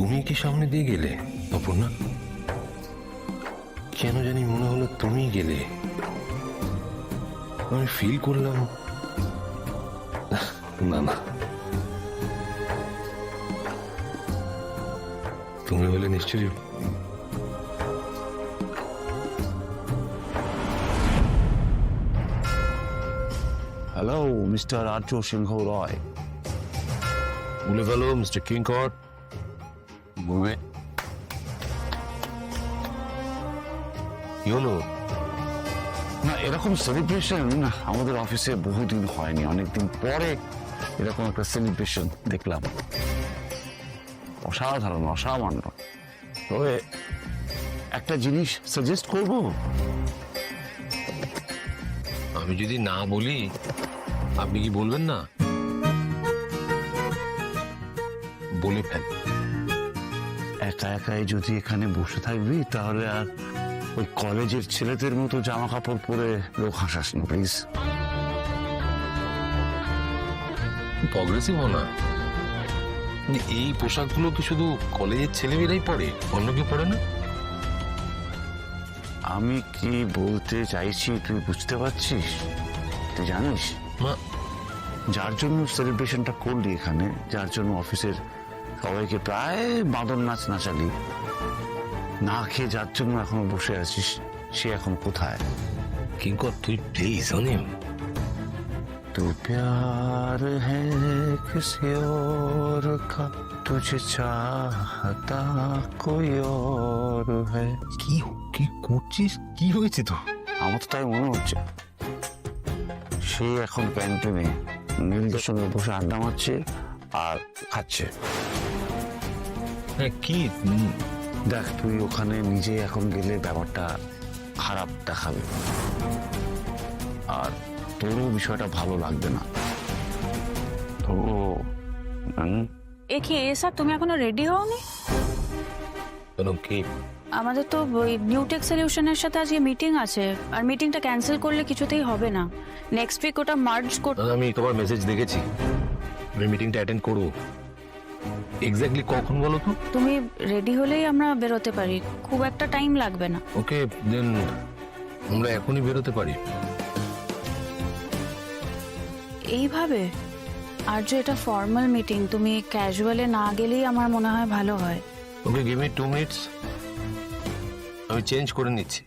তুমি কি সামনে দিয়ে গেলে অপর্ণা? কেন জানি মনে হলো তুমি গেলে। আমি ফিল করলাম না না, তুমি বলে নিশ্চয়ই। হ্যালো মিস্টার আর্য সিংহ রয়। বলে ফেলো মিস্টার কিংকর। বলবে কি হলো? না, এরকম সেলিব্রেশন আমাদের অফিসে বহুদিন হয়নি, অনেকদিন পরে এরকম একটা সেলিব্রেশন দেখলাম। অসাধারণ, অসামান্য। তবে একটা জিনিস সাজেস্ট করব। আমি যদি না বলি আপনি কি বলবেন না? বলে ফেল। একা একাই যদি এখানে বসে থাকবি তাহলে আর ওই কলেজের ছেলেদের মতো জামা কাপড় পরে লোক হাসাস না প্লিজ। প্রগ্রেসিভ হো না। এই পোশাকগুলো কি শুধু কলেজের ছেলেমেয়েরাই পরে, অন্য কেউ পরে না? আমি কি বলতে চাইছি তুই বুঝতে পারছিস? তুই জানিস মা, যার জন্য সেলিব্রেশনটা করলি এখানে, যার জন্য অফিসের সবাইকে প্রায় বাঁদর নাচ নাচালি, না খেয়ে যার জন্য এখনো বসে আছিস, সে এখন কোথায়? কিংকর তুই প্লিজ অনিম। तू प्यार है किसी और का, तुझे चाहता कोई और है। কি কি করছিস? কি হয়েছে তো? আমার তো তাই মনে হচ্ছে সে এখন ক্যান্টিনে নীলদের সঙ্গে বসে আড্ডা মারছে আর খাচ্ছে। হ্যাঁ কি? দেখ, তুই ওখানে নিজে এখন গেলে ব্যাপারটা খারাপ দেখাবে, আর তোরও বিষয়টা ভালো লাগবে না। তো এ কি এসব, তুমি এখনো রেডি হওনি? কেন কি? আমাদের তো ওই নিউটেক সলিউশনের সাথে আজকে মিটিং আছে, আর মিটিংটা ক্যান্সেল করলে কিছুতেই হবে না। নেক্সট উইক ওটা মার্জ করতে। আমি তোমার মেসেজ দেখেছি, আমি মিটিংটা অ্যাটেন্ড করবো। এক্স্যাক্টলি কখন বলো তো? তুমি রেডি হলেই আমরা বেরোতে পারি, খুব একটা টাইম লাগবে না। ওকে দেন, আমরা এখনই বেরোতে পারি। এইভাবে আর যে এটা ফর্মাল মিটিং, তুমি ক্যাজুয়ালে না গেলেই আমার মনে হয় ভালো হয়। ওকে গিভ মি 2 মিনিটস, আমি চেঞ্জ করে নিচ্ছি।